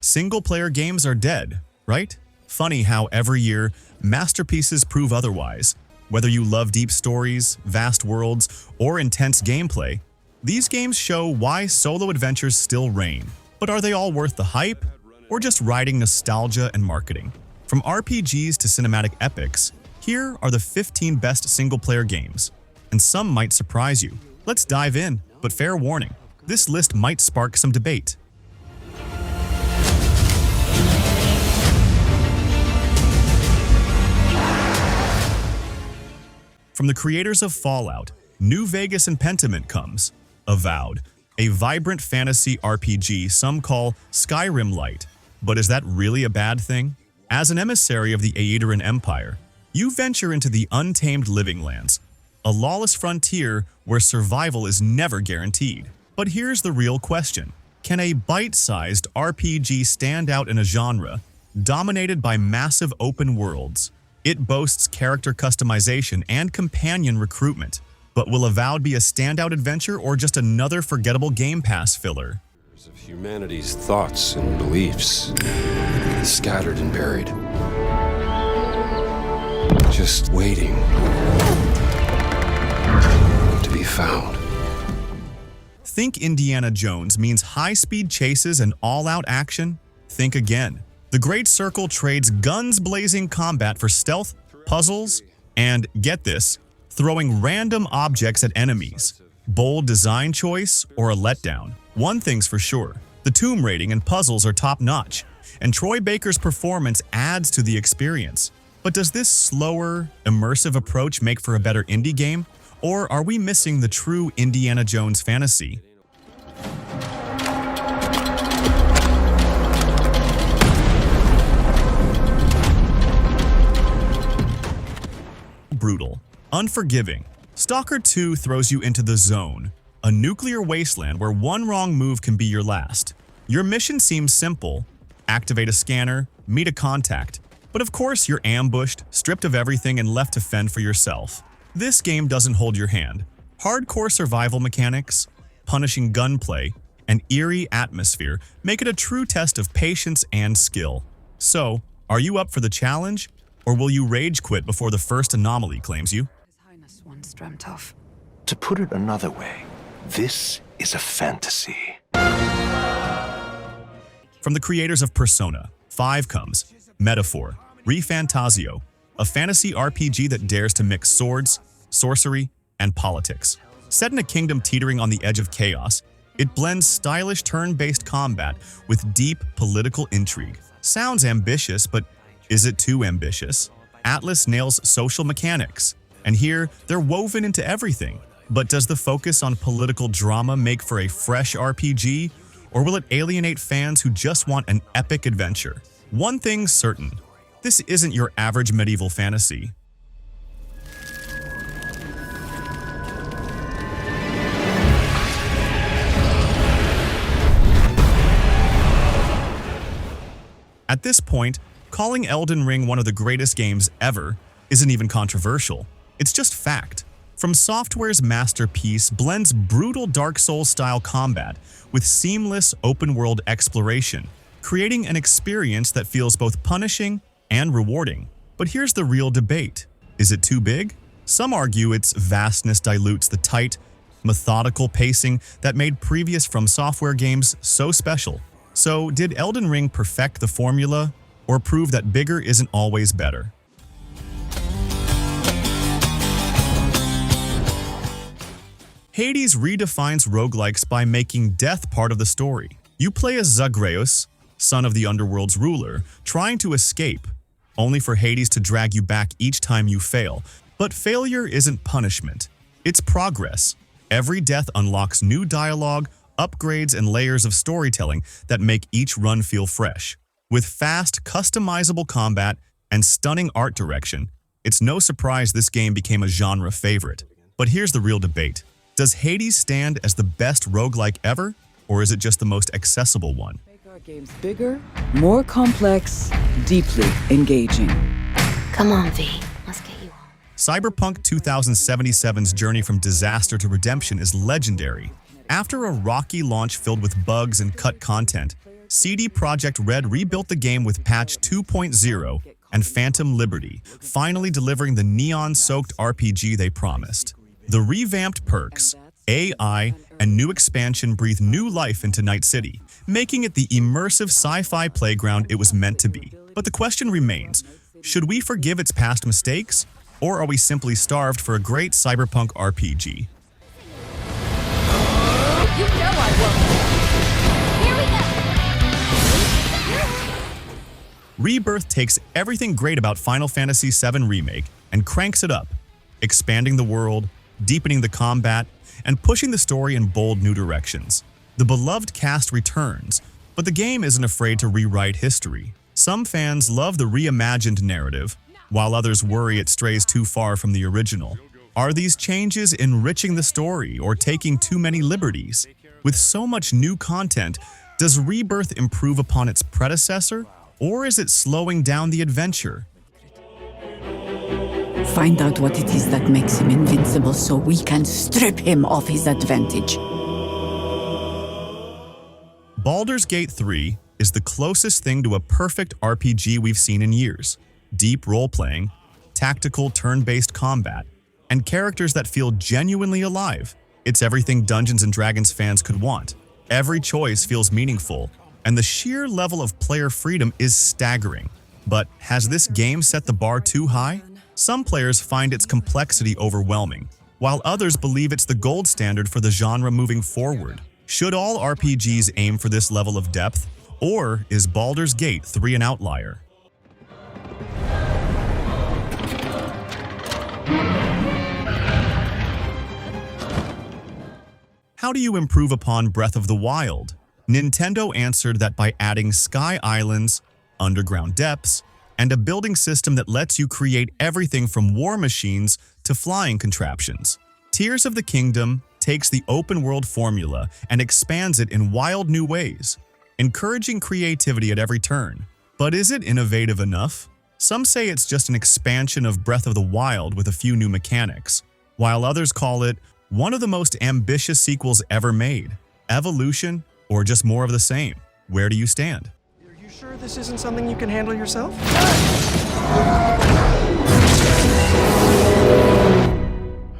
Single-player games are dead, right? Funny how every year, masterpieces prove otherwise. Whether you love deep stories, vast worlds, or intense gameplay, these games show why solo adventures still reign. But are they all worth the hype, or just riding nostalgia and marketing? From RPGs to cinematic epics, here are the 15 best single-player games. And some might surprise you. Let's dive in, but fair warning, this list might spark some debate. From the creators of Fallout, New Vegas and Pentiment comes Avowed, a vibrant fantasy RPG some call Skyrim-light. But is that really a bad thing? As an emissary of the Aedaran Empire, you venture into the untamed living lands, a lawless frontier where survival is never guaranteed. But here's the real question. Can a bite-sized RPG stand out in a genre dominated by massive open worlds? It boasts character customization and companion recruitment. But will Avowed be a standout adventure or just another forgettable Game Pass filler? Of humanity's thoughts and beliefs, scattered and buried. Just waiting to be found. Think Indiana Jones means high-speed chases and all-out action? Think again. The Great Circle trades guns-blazing combat for stealth, puzzles, and, get this, throwing random objects at enemies. Bold design choice or a letdown? One thing's for sure, the tomb raiding and puzzles are top-notch, and Troy Baker's performance adds to the experience. But does this slower, immersive approach make for a better indie game? Or are we missing the true Indiana Jones fantasy? Brutal, unforgiving. Stalker 2 throws you into the zone, a nuclear wasteland where one wrong move can be your last. Your mission seems simple: activate a scanner, meet a contact. But of course you're ambushed, stripped of everything, and left to fend for yourself. This game doesn't hold your hand. Hardcore survival mechanics, punishing gunplay, and eerie atmosphere make it a true test of patience and skill. So, are you up for the challenge? Or will you rage quit before the first anomaly claims you? His Highness once dreamt of. To put it another way, this is a fantasy. From the creators of Persona, 5 comes Metaphor, ReFantasio, a fantasy RPG that dares to mix swords, sorcery, and politics. Set in a kingdom teetering on the edge of chaos, it blends stylish turn-based combat with deep political intrigue. Sounds ambitious, but is it too ambitious? Atlus nails social mechanics, and here they're woven into everything. But does the focus on political drama make for a fresh RPG, or will it alienate fans who just want an epic adventure? One thing's certain, this isn't your average medieval fantasy. At this point, calling Elden Ring one of the greatest games ever isn't even controversial. It's just fact. From Software's masterpiece blends brutal Dark Souls-style combat with seamless open-world exploration, creating an experience that feels both punishing and rewarding. But here's the real debate. Is it too big? Some argue its vastness dilutes the tight, methodical pacing that made previous From Software games so special. So, did Elden Ring perfect the formula, or prove that bigger isn't always better? Hades redefines roguelikes by making death part of the story. You play as Zagreus, son of the underworld's ruler, trying to escape, only for Hades to drag you back each time you fail. But failure isn't punishment, it's progress. Every death unlocks new dialogue, upgrades, and layers of storytelling that make each run feel fresh. With fast, customizable combat and stunning art direction, it's no surprise this game became a genre favorite. But here's the real debate. Does Hades stand as the best roguelike ever, or is it just the most accessible one? Make our games bigger, more complex, deeply engaging. Come on, V. Let's get you home. Cyberpunk 2077's journey from disaster to redemption is legendary. After a rocky launch filled with bugs and cut content, CD Projekt Red rebuilt the game with patch 2.0 and Phantom Liberty, finally delivering the neon-soaked RPG they promised. The revamped perks, AI, and new expansion breathe new life into Night City, making it the immersive sci-fi playground it was meant to be. But the question remains, should we forgive its past mistakes, or are we simply starved for a great cyberpunk RPG? You know I won't. Here we go. Rebirth takes everything great about Final Fantasy VII Remake and cranks it up, expanding the world, deepening the combat, and pushing the story in bold new directions. The beloved cast returns, but the game isn't afraid to rewrite history. Some fans love the reimagined narrative, while others worry it strays too far from the original. Are these changes enriching the story or taking too many liberties? With so much new content, does Rebirth improve upon its predecessor, or is it slowing down the adventure? Find out what it is that makes him invincible so we can strip him of his advantage. Baldur's Gate 3 is the closest thing to a perfect RPG we've seen in years. Deep role-playing, tactical turn-based combat, and characters that feel genuinely alive. It's everything Dungeons & Dragons fans could want. Every choice feels meaningful, and the sheer level of player freedom is staggering. But has this game set the bar too high? Some players find its complexity overwhelming, while others believe it's the gold standard for the genre moving forward. Should all RPGs aim for this level of depth, or is Baldur's Gate 3 an outlier? How do you improve upon Breath of the Wild? Nintendo answered that by adding sky islands, underground depths, and a building system that lets you create everything from war machines to flying contraptions. Tears of the Kingdom takes the open-world formula and expands it in wild new ways, encouraging creativity at every turn. But is it innovative enough? Some say it's just an expansion of Breath of the Wild with a few new mechanics, while others call it one of the most ambitious sequels ever made. Evolution, or just more of the same? Where do you stand? Are you sure this isn't something you can handle yourself?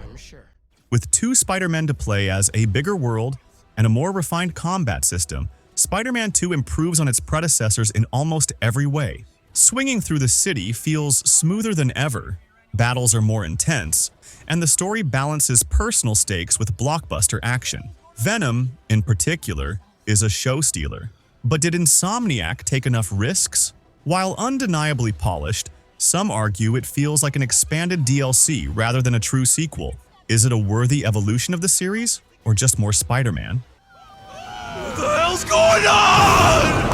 I'm sure. With 2 Spider-Men to play as, a bigger world, and a more refined combat system, Spider-Man 2 improves on its predecessors in almost every way. Swinging through the city feels smoother than ever, battles are more intense, and the story balances personal stakes with blockbuster action. Venom, in particular, is a show stealer. But did Insomniac take enough risks? While undeniably polished, some argue it feels like an expanded DLC rather than a true sequel. Is it a worthy evolution of the series, or just more Spider-Man? What the hell's going on?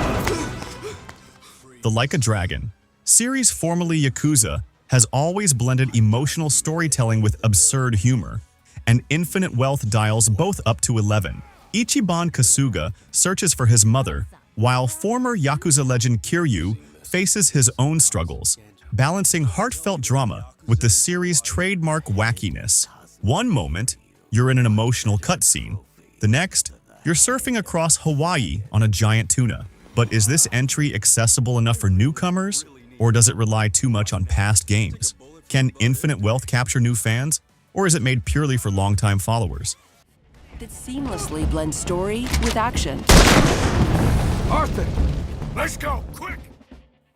The Like a Dragon series, formerly Yakuza, has always blended emotional storytelling with absurd humor, and infinite wealth dials both up to 11. Ichiban Kasuga searches for his mother, while former Yakuza legend Kiryu faces his own struggles, balancing heartfelt drama with the series' trademark wackiness. One moment, you're in an emotional cutscene. The next, you're surfing across Hawaii on a giant tuna. But is this entry accessible enough for newcomers, or does it rely too much on past games? Can Infinite Wealth capture new fans, or is it made purely for longtime followers? It seamlessly blends story with action. Arthur, let's go, quick!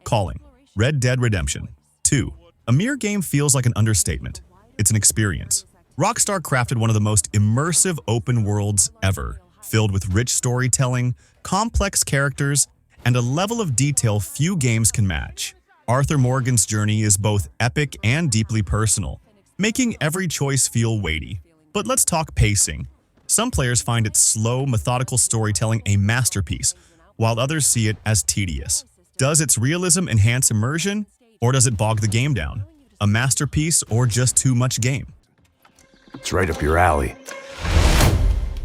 Calling. Red Dead Redemption 2. A mere game feels like an understatement. It's an experience. Rockstar crafted one of the most immersive open worlds ever, filled with rich storytelling, complex characters, and a level of detail few games can match. Arthur Morgan's journey is both epic and deeply personal, making every choice feel weighty. But let's talk pacing. Some players find its slow, methodical storytelling a masterpiece, while others see it as tedious. Does its realism enhance immersion, or does it bog the game down? A masterpiece or just too much game? It's right up your alley.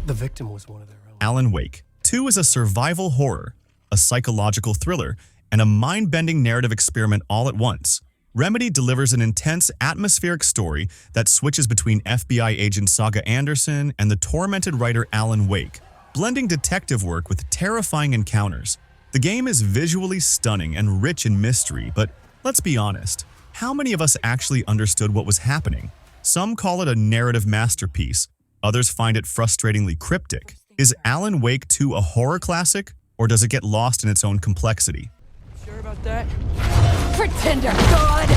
The victim was one of their own. Alan Wake 2 is a survival horror, a psychological thriller, and a mind-bending narrative experiment all at once. Remedy delivers an intense, atmospheric story that switches between FBI agent Saga Anderson and the tormented writer Alan Wake, blending detective work with terrifying encounters. The The game is visually stunning and rich in mystery, but let's be honest, how many of us actually understood what was happening? Some call it a narrative masterpiece, others find it frustratingly cryptic. Is Alan Wake 2 a horror classic, or does it get lost in its own complexity? Sure about that? Pretender God!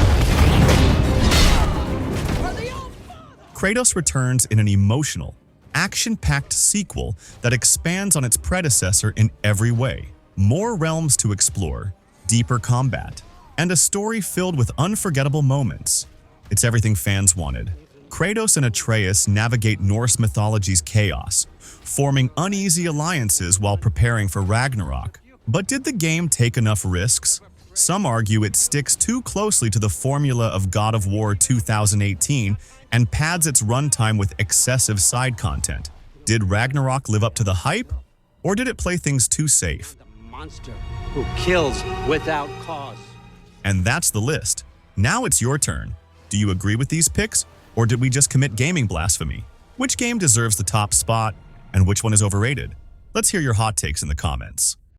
Kratos returns in an emotional, action-packed sequel that expands on its predecessor in every way. More realms to explore, deeper combat, and a story filled with unforgettable moments. It's everything fans wanted. Kratos and Atreus navigate Norse mythology's chaos, forming uneasy alliances while preparing for Ragnarok. But did the game take enough risks? Some argue it sticks too closely to the formula of God of War 2018 and pads its runtime with excessive side content. Did Ragnarok live up to the hype, or did it play things too safe? Monster who kills without cause. And that's the list. Now it's your turn. Do you agree with these picks, or did we just commit gaming blasphemy? Which game deserves the top spot, and which one is overrated? Let's hear your hot takes in the comments.